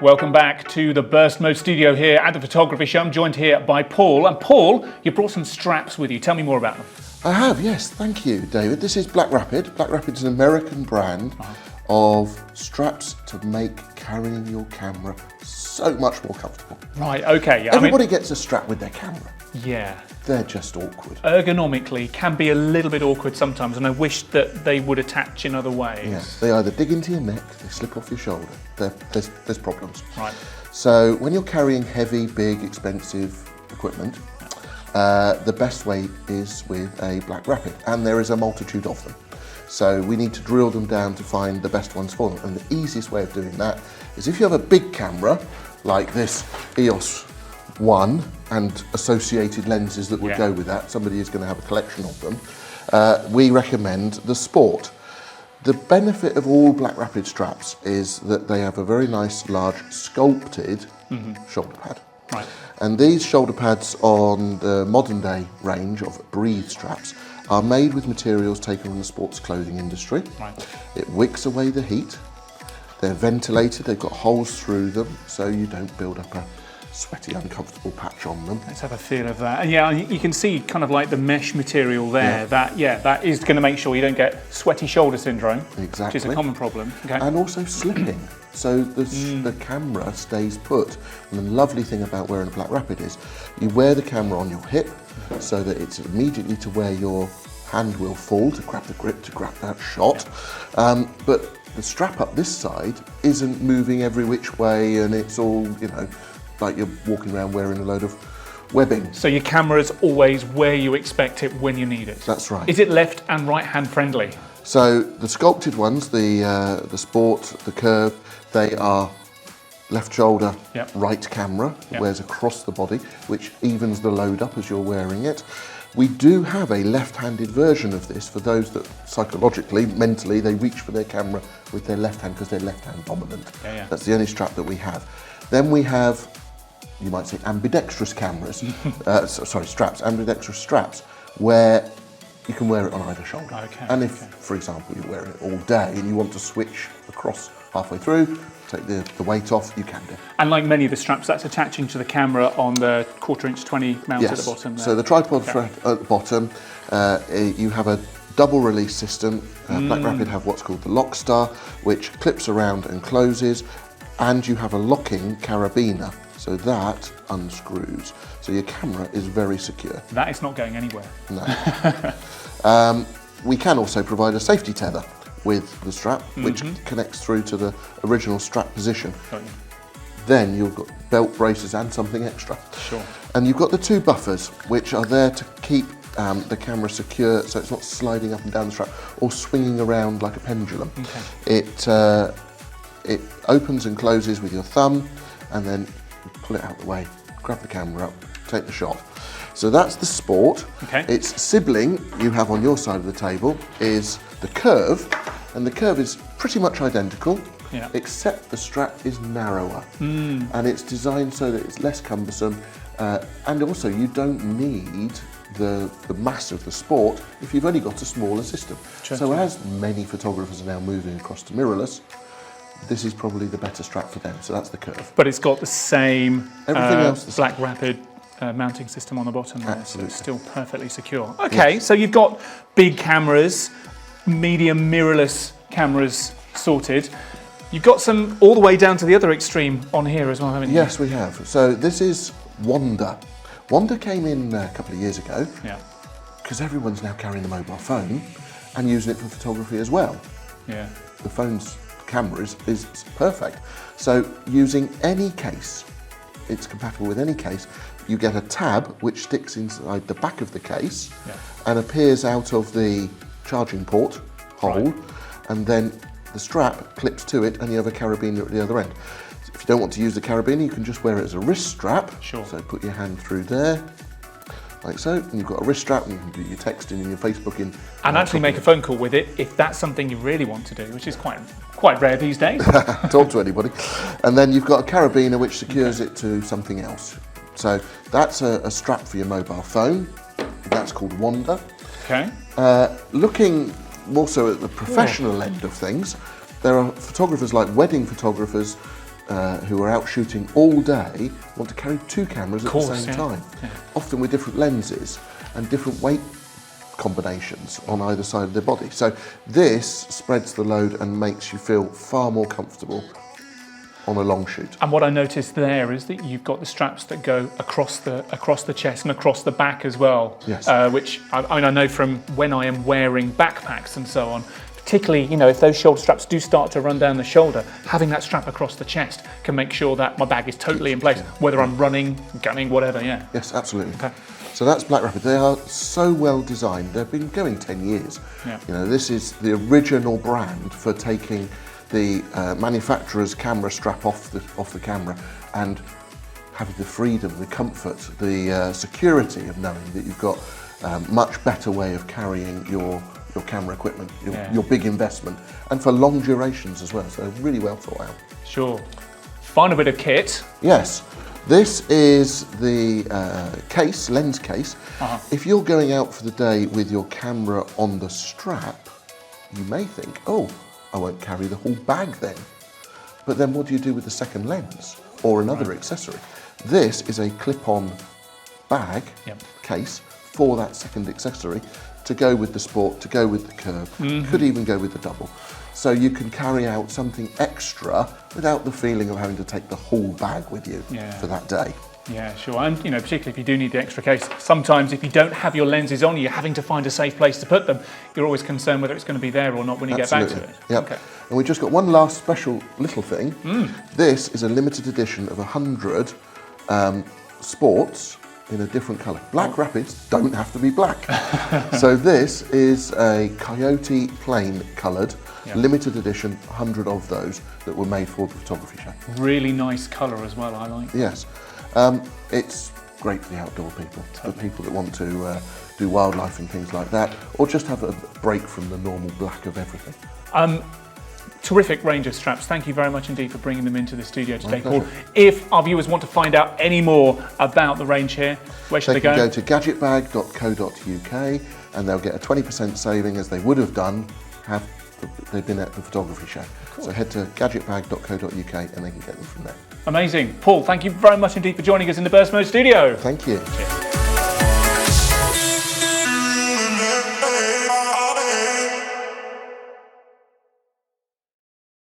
Welcome back to the Burst Mode studio here at the Photography Show. I'm joined here by Paul. And Paul, you brought some straps with you. Tell me more about them. I have, yes. Thank you, David. This is BlackRapid. BlackRapid is an American brand of straps to make carrying your camera so much more comfortable. Right, okay. Yeah, Everybody gets a strap with their camera. Yeah. They're just awkward. Ergonomically can be a little bit awkward sometimes, and I wish that they would attach in other ways. Yeah, they either dig into your neck, they slip off your shoulder. There's problems. Right. So when you're carrying heavy, big, expensive equipment, the best way is with a BlackRapid, and there is a multitude of them. So we need to drill them down to find the best ones for them. And the easiest way of doing that is if you have a big camera, like this EOS 1 and associated lenses that would go with that, somebody is going to have a collection of them, we recommend the Sport. The benefit of all BlackRapid straps is that they have a very nice, large, sculpted shoulder pad. Right. And these shoulder pads on the modern day range of Breathe straps are made with materials taken from the sports clothing industry. Right. It wicks away the heat. They're ventilated, they've got holes through them, so you don't build up a sweaty, uncomfortable patch on them. Let's have a feel of that. And yeah, you can see kind of like the mesh material there. That is going to make sure you don't get sweaty shoulder syndrome, Exactly. which is a common problem. Okay. And also slipping. So the camera stays put. And the lovely thing about wearing a BlackRapid is you wear the camera on your hip so that it's immediately to where your hand will fall to grab the grip, to grab that shot. But the strap up this side isn't moving every which way, and it's all, like you're walking around wearing a load of webbing. So your camera's always where you expect it when you need it. That's right. Is it left and right hand friendly? So the sculpted ones, the Sport, the Curve, they are left shoulder, right camera, wears across the body, which evens the load up as you're wearing it. We do have a left-handed version of this for those that psychologically, mentally, they reach for their camera with their left hand because they're left-hand dominant. That's the only strap that we have. Then we have, you might say, ambidextrous cameras, straps, ambidextrous straps, where you can wear it on either shoulder. Okay, and if, for example, you're wearing it all day and you want to switch across halfway through, take the weight off, you can do. And like many of the straps, that's attaching to the camera on the 1/4" 20 mount at the bottom there. So the tripod at the bottom, you have a double release system. BlackRapid have what's called the Lock Star, which clips around and closes, and you have a locking carabiner, so that unscrews. So your camera is very secure. That is not going anywhere. No. We can also provide a safety tether with the strap, which connects through to the original strap position. Then you've got belt braces and something extra. Sure. And you've got the two buffers, which are there to keep the camera secure, so it's not sliding up and down the strap or swinging around like a pendulum. It opens and closes with your thumb, and then you pull it out the way, grab the camera up, take the shot. So that's the Sport. Its sibling you have on your side of the table is the Curve, and the Curve is pretty much identical, except the strap is narrower. And it's designed so that it's less cumbersome, and also you don't need the mass of the Sport if you've only got a smaller system. So as many photographers are now moving across to mirrorless, this is probably the better strap for them, so that's the Curve. But it's got the same BlackRapid mounting system on the bottom there, so it's still perfectly secure. Yes. So you've got big cameras, medium mirrorless cameras sorted. You've got some all the way down to the other extreme on here as well, haven't you? Yes, we have. So this is Wanda. Wanda came in a couple of years ago because everyone's now carrying a mobile phone and using it for photography as well. The phone's camera is perfect. So using any case, it's compatible with any case. You get a tab which sticks inside the back of the case and appears out of the charging port hole, and then the strap clips to it and you have a carabiner at the other end. So if you don't want to use the carabiner, you can just wear it as a wrist strap. So put your hand through there, like so, and you've got a wrist strap and you can do your texting and your Facebooking. And actually make a phone call with it if that's something you really want to do, which is quite rare these days. Talk to anybody. And then you've got a carabiner which secures it to something else. So that's a strap for your mobile phone. That's called Wanda. Looking more so at the professional end of things, there are photographers like wedding photographers who are out shooting all day want to carry 2 cameras at the same time, often with different lenses and different weight combinations on either side of their body. So this spreads the load and makes you feel far more comfortable on a long shoot. And what I noticed there is that you've got the straps that go across the chest and across the back as well. Yes. Which I know from when I am wearing backpacks and so on, particularly, you know, if those shoulder straps do start to run down the shoulder, having that strap across the chest can make sure that my bag is totally in place, whether I'm running, gunning, whatever, yeah. Yes, absolutely. Okay. So that's BlackRapid. They are so well designed. They've been going 10 years. Yeah. You know, this is the original brand for taking the manufacturer's camera strap off the camera and having the freedom, the comfort, the security of knowing that you've got a much better way of carrying your camera equipment, your big investment, and for long durations as well. So really well thought out. Sure. Final bit of kit. Yes. This is the lens case. If you're going out for the day with your camera on the strap, you may think, oh, I won't carry the whole bag then. But then what do you do with the second lens or another accessory? This is a clip-on bag case for that second accessory to go with the Sport, to go with the Curve, could even go with the Double. So you can carry out something extra without the feeling of having to take the whole bag with you for that day. Yeah, sure. And, you know, particularly if you do need the extra case, sometimes if you don't have your lenses on, you're having to find a safe place to put them. You're always concerned whether it's going to be there or not when you get back to it. Yep. Okay. And we just got one last special little thing. This is a limited edition of 100 Sports in a different colour. BlackRapids don't have to be black. So this is a coyote plain coloured, limited edition, 100 of those that were made for the photography show. Really nice colour as well, I like. Yes. It's great for the outdoor people, for people that want to do wildlife and things like that, or just have a break from the normal black of everything. Terrific range of straps. Thank you very much indeed for bringing them into the studio today, Paul. If our viewers want to find out any more about the range here, where should they go? They can go to gadgetbag.co.uk and they'll get a 20% saving as they would have done had they been at the photography show. Cool. So head to gadgetbag.co.uk and they can get them from there. Amazing. Paul, thank you very much indeed for joining us in the Burst Mode studio. Thank you. Cheers.